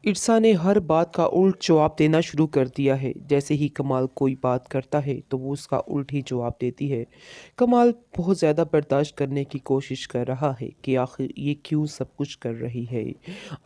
ईर्षा ने हर बात का उल्ट जवाब देना शुरू कर दिया है। जैसे ही कमाल कोई बात करता है तो वो उसका उल्ट ही जवाब देती है। कमाल बहुत ज़्यादा बर्दाश्त करने की कोशिश कर रहा है कि आखिर ये क्यों सब कुछ कर रही है।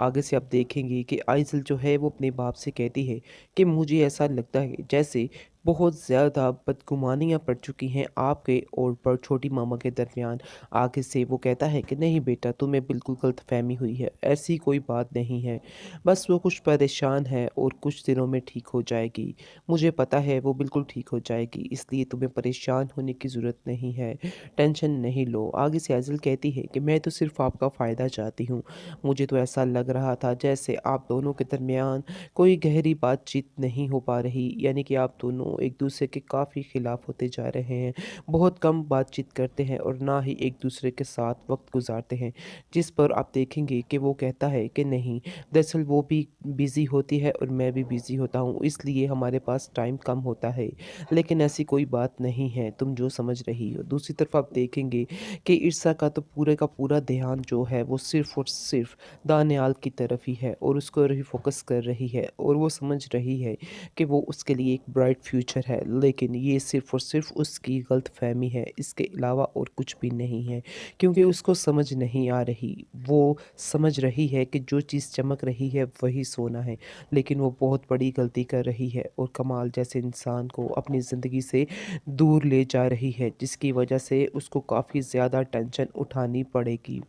आगे से आप देखेंगे कि आइज़ल जो है वो अपने बाप से कहती है कि मुझे ऐसा लगता है जैसे बहुत ज़्यादा बदगुमानियाँ पड़ चुकी हैं आपके और पर छोटी मामा के दरमियान। आगे से वो कहता है कि नहीं बेटा, तुम्हें बिल्कुल गलतफहमी हुई है, ऐसी कोई बात नहीं है। बस वो कुछ परेशान है और कुछ दिनों में ठीक हो जाएगी। मुझे पता है वो बिल्कुल ठीक हो जाएगी, इसलिए तुम्हें परेशान होने की ज़रूरत नहीं है। टेंशन नहीं लो। आगे से आइज़ल कहती है कि मैं तो सिर्फ़ आपका फ़ायदा चाहती हूँ। मुझे तो ऐसा लग रहा था जैसे आप दोनों के दरमियान कोई गहरी बातचीत नहीं हो पा रही, यानी कि आप दोनों एक दूसरे के काफ़ी ख़िलाफ़ होते जा रहे हैं। बहुत कम बातचीत करते हैं और ना ही एक दूसरे के साथ वक़्त गुज़ारते हैं। जिस पर आप देखेंगे कि वो कहता है कि नहीं, दरअसल वो भी बिज़ी होती है और मैं भी बिज़ी होता हूँ, इसलिए हमारे पास टाइम कम होता है। लेकिन ऐसी कोई बात नहीं है, तुम जो समझ रही हो। दूसरी तरफ आप देखेंगे कि ईर्षा का तो पूरे का पूरा ध्यान जो है वो सिर्फ़ और सिर्फ़ दानियाल की तरफ ही है और उसको ही फ़ोकस कर रही है और वो समझ रही है कि वो उसके लिए एक ब्राइट फ्यूचर है। लेकिन ये सिर्फ़ और सिर्फ़ उसकी गलतफ़हमी है, इसके अलावा और कुछ भी नहीं है। क्योंकि उसको समझ नहीं आ रही। वो समझ रही है कि जो चीज़ चमक रही है वही सोना है, लेकिन वो बहुत बड़ी गलती कर रही है और कमाल जैसे इंसान को अपनी ज़िंदगी से दूर ले जा रही है, जिसकी वजह से उसको काफ़ी ज़्यादा टेंशन उठानी पड़ेगी।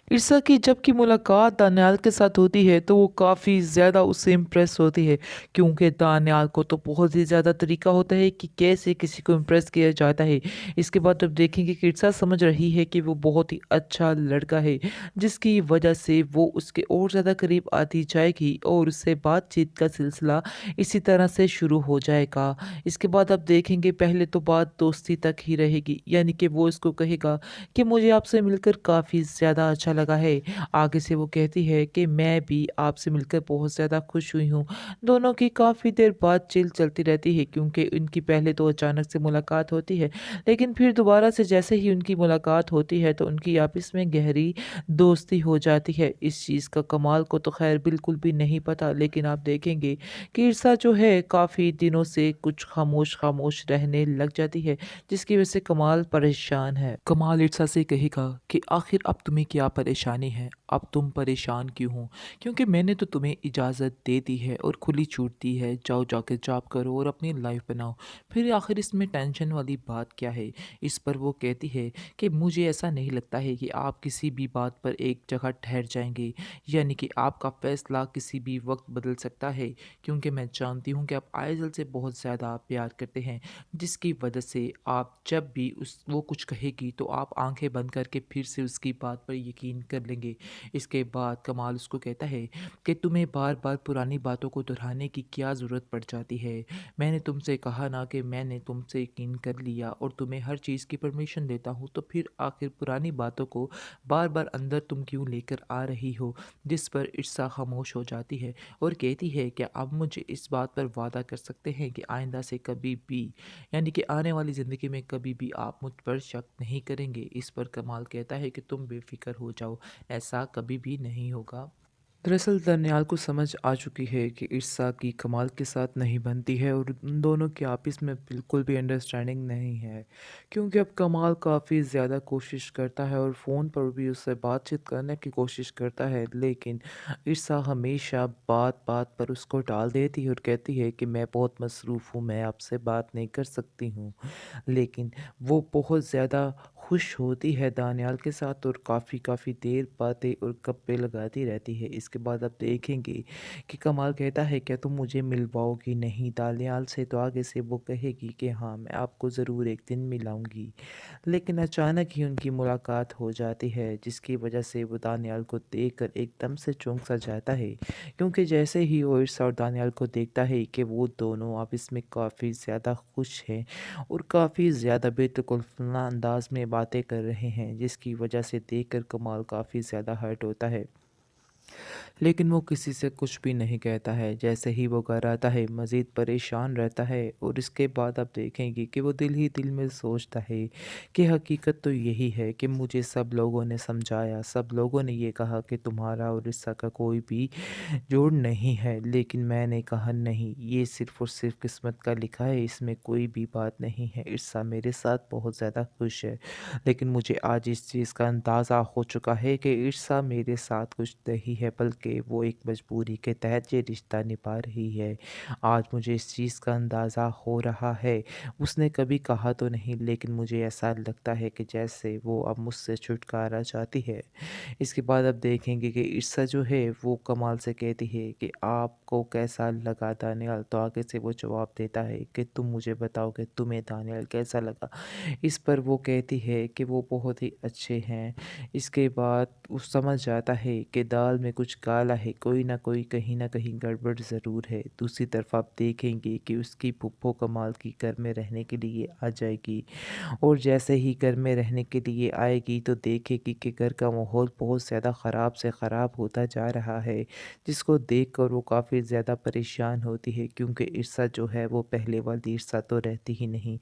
ईर्षा की जबकि मुलाकात दानियाल के साथ होती है तो वो काफ़ी ज़्यादा उससे इम्प्रेस होती है, क्योंकि दानियाल को तो बहुत ही ज़्यादा तरीका होता है कि कैसे किसी को इम्प्रेस किया जाता है। इसके बाद अब देखेंगे कि ईर्षा समझ रही है कि वो बहुत ही अच्छा लड़का है, जिसकी वजह से वो उसके और ज़्यादा करीब आती जाएगी और उससे बातचीत का सिलसिला इसी तरह से शुरू हो जाएगा। इसके बाद अब देखेंगे पहले तो बात दोस्ती तक ही रहेगी, यानी कि वो इसको कहेगा कि मुझे आपसे मिलकर काफ़ी ज़्यादा अच्छा लगा है। आगे से वो कहती है कि मैं भी आपसे मिलकर बहुत ज़्यादा खुश हुई हूँ। दोनों की काफ़ी देर बातचीत चलती रहती है, क्योंकि इनकी पहले तो अचानक से मुलाकात होती है, लेकिन फिर दोबारा से जैसे ही उनकी मुलाकात होती है तो उनकी आपस में गहरी दोस्ती हो जाती है। इस चीज़ का कमाल को तो ख़ैर बिल्कुल भी नहीं पता, लेकिन आप देखेंगे कि ईर्षा जो है काफ़ी दिनों से कुछ खामोश-खामोश रहने लग जाती है, जिसकी वजह से कमाल परेशान है। कमाल ईर्षा से कहेगा कि आखिर अब तुम्हें क्या परेशानी है? अब तुम परेशान क्यों हो? क्योंकि मैंने तो तुम्हें इजाज़त दे दी है और खुली छूट दी है, जाओ जाके जॉब करो और अपनी लाइफ बनाओ। फिर आखिर इसमें टेंशन वाली बात क्या है? इस पर वो कहती है कि मुझे ऐसा नहीं लगता है कि आप किसी भी बात पर एक जगह ठहर जाएँगे, यानी कि आपका फ़ैसला किसी भी वक़्त बदल सकता है, क्योंकि मैं जानती हूँ कि आप आइज़ल से बहुत ज़्यादा प्यार करते हैं, जिसकी वजह से आप जब भी उस वो कुछ कहेगी तो आप आंखें बंद करके फिर से उसकी बात पर यकीन कर लेंगे। इसके बाद कमाल उसको कहता है कि तुम्हें बार-बार पुरानी बातों को दोहराने की क्या ज़रूरत पड़ जाती है? मैंने तुमसे कहा ना कि मैंने तुमसे यकीन कर लिया और तुम्हें हर चीज़ की परमिशन देता हूँ, तो फिर आखिर पुरानी बातों को बार-बार अंदर तुम क्यों लेकर आ रही हो? जिस पर ईर्षा खामोश हो जाती है और कहती है क्या आप मुझे इस बात पर वादा कर सकते हैं कि आइंदा से कभी भी, यानी कि आने वाली ज़िंदगी में कभी भी आप मुझ पर शक नहीं करेंगे। इस पर कमाल कहता है कि तुम बेफ़िक्र हो जाओ, ऐसा कभी भी नहीं होगा। दरअसल दनियाल को समझ आ चुकी है कि ईर्षा की कमाल के साथ नहीं बनती है और उन दोनों की आपस में बिल्कुल भी अंडरस्टैंडिंग नहीं है, क्योंकि अब कमाल काफ़ी ज़्यादा कोशिश करता है और फ़ोन पर भी उससे बातचीत करने की कोशिश करता है, लेकिन ईर्षा हमेशा बात बात पर उसको टाल देती है और कहती है कि मैं बहुत मसरूफ़ हूँ, मैं आपसे बात नहीं कर सकती हूँ। लेकिन वो बहुत ज़्यादा खुश होती है दानियाल के साथ और काफ़ी देर बातें और गप्पे लगाती रहती है। इसके बाद आप देखेंगे कि कमाल कहता है क्या तुम मुझे मिलवाओगी नहीं दानियाल से? तो आगे से वो कहेगी कि हाँ, मैं आपको ज़रूर एक दिन मिलाऊँगी। लेकिन अचानक ही उनकी मुलाकात हो जाती है, जिसकी वजह से वो दानियाल को देखकर एकदम से चौंक सा जाता है, क्योंकि जैसे ही वो ईर्षा और दानियाल को देखता है कि वो दोनों आपस में काफ़ी ज़्यादा खुश हैं और काफ़ी ज़्यादा बेतकल्लफ़ाना अंदाज़ में बातें कर रहे हैं, जिसकी वजह से देखकर कमाल काफ़ी ज़्यादा हर्ट होता है। लेकिन वो किसी से कुछ भी नहीं कहता है। जैसे ही वो घर आता है मज़ीद परेशान रहता है और इसके बाद आप देखेंगे कि वो दिल ही दिल में सोचता है कि हकीकत तो यही है कि मुझे सब लोगों ने समझाया, सब लोगों ने ये कहा कि तुम्हारा और इर्सा का कोई भी जोड़ नहीं है, लेकिन मैंने कहा नहीं, ये सिर्फ़ और सिर्फ़ किस्मत का लिखा है, इसमें कोई भी बात नहीं है। इर्सा मेरे साथ बहुत ज़्यादा खुश है, लेकिन मुझे आज इस चीज़ का अंदाज़ा हो चुका है कि इर्सा मेरे साथ कुछ नहीं है, बल्कि वो एक मजबूरी के तहत ये रिश्ता निभा रही है। आज मुझे इस चीज़ का अंदाज़ा हो रहा है। उसने कभी कहा तो नहीं, लेकिन मुझे ऐसा लगता है कि जैसे वो अब मुझसे छुटकारा चाहती है। इसके बाद आप देखेंगे कि इर्सा जो है वो कमाल से कहती है कि आपको कैसा लगा दानियाल? तो आगे से वो जवाब देता है कि तुम मुझे बताओ कि तुम्हें दानियाल कैसा लगा? इस पर वो कहती है कि वो बहुत ही अच्छे हैं। इसके बाद वो समझ जाता है कि दाल में कुछ काला है, कोई ना कोई कहीं न कहीं गड़बड़ ज़रूर है। दूसरी तरफ आप देखेंगे कि उसकी फूफो कमाल की घर में रहने के लिए आ जाएगी और जैसे ही घर में रहने के लिए आएगी तो देखेगी कि घर का माहौल बहुत ज़्यादा ख़राब से ख़राब होता जा रहा है, जिसको देखकर वो काफ़ी ज़्यादा परेशान होती है क्योंकि इर्सा जो है वो पहले वाली इर्सा तो रहती ही नहीं।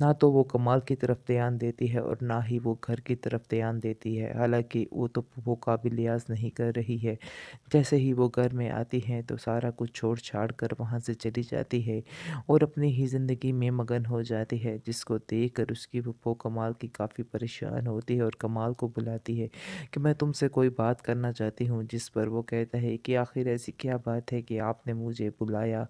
ना तो वो कमाल की तरफ ध्यान देती है और ना ही वो घर की तरफ ध्यान देती है। हालाँकि वो तो वो काबिल लिहाज़ नहीं कर रही है। जैसे ही वो घर में आती हैं तो सारा कुछ छोड़-छाड़ कर वहाँ से चली जाती है और अपनी ही ज़िंदगी में मगन हो जाती है, जिसको देखकर उसकी फूफो कमाल की काफ़ी परेशान होती है और कमाल को बुलाती है कि मैं तुमसे कोई बात करना चाहती हूँ, जिस पर वो कहता है कि आखिर ऐसी क्या बात है कि आपने मुझे बुलाया?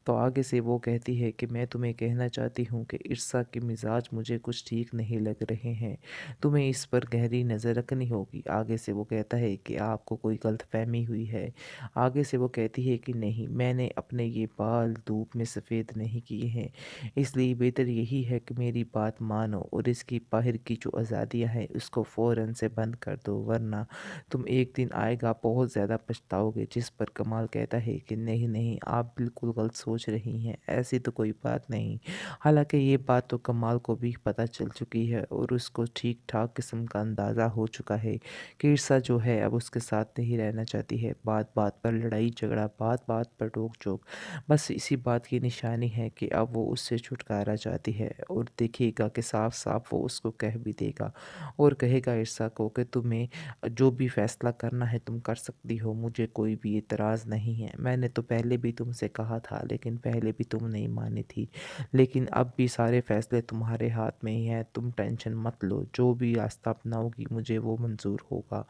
तो आगे से वो कहती है कि मैं तुम्हें कहना चाहती हूँ कि इर्सा के मिजाज मुझे कुछ ठीक नहीं लग रहे हैं, तुम्हें इस पर गहरी नज़र रखनी होगी। आगे से वो कहता है कि आपको कोई गलतफहमी हुई है। आगे से वो कहती है कि नहीं, मैंने अपने ये बाल धूप में सफ़ेद नहीं किए हैं, इसलिए बेहतर यही है कि मेरी बात मानो और इसकी बाहर की जो आज़ादियाँ हैं उसको फ़ौरन से बंद कर दो, वरना तुम एक दिन आएगा बहुत ज़्यादा पछताओगे। जिस पर कमाल कहता है कि नहीं नहीं, आप बिल्कुल गलत सोच रही हैं, ऐसी तो कोई बात नहीं। हालांकि ये बात तो कमाल को भी पता चल चुकी है और उसको ठीक ठाक किस्म का अंदाज़ा हो चुका है कि ईर्षा जो है अब उसके साथ नहीं रहना चाहती है। बात बात पर लड़ाई झगड़ा, बात बात पर रोक जोक, बस इसी बात की निशानी है कि अब वो उससे छुटकारा चाहती है और देखिएगा कि साफ साफ वो उसको कह भी देगा और कहेगा ईर्षा को कि तुम्हें जो भी फ़ैसला करना है तुम कर सकती हो, मुझे कोई भी एतराज़ नहीं है। मैंने तो पहले भी तुमसे कहा था, लेकिन पहले भी तुम नहीं मानी थी। लेकिन अब भी सारे फ़ैसले तुम्हारे हाथ में ही हैं, तुम टेंशन मत लो, जो भी रास्ता अपनाओगी मुझे वो मंज़ूर होगा।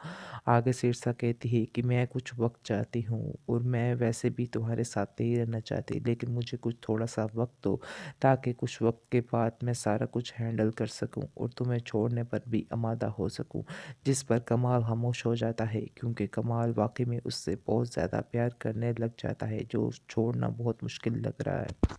आगे सिरसा कहती है कि मैं कुछ वक़्त चाहती हूँ और मैं वैसे भी तुम्हारे साथ नहीं रहना चाहती, लेकिन मुझे कुछ थोड़ा-सा वक़्त दो, ताकि कुछ वक़्त के बाद मैं सारा कुछ हैंडल कर सकूँ और तुम्हें छोड़ने पर भी आमादा हो सकूँ। जिस पर कमाल खामोश हो जाता है क्योंकि कमाल वाक़ई में उससे बहुत ज़्यादा प्यार करने लग जाता है, जो छोड़ना बहुत मुश्किल लग रहा है।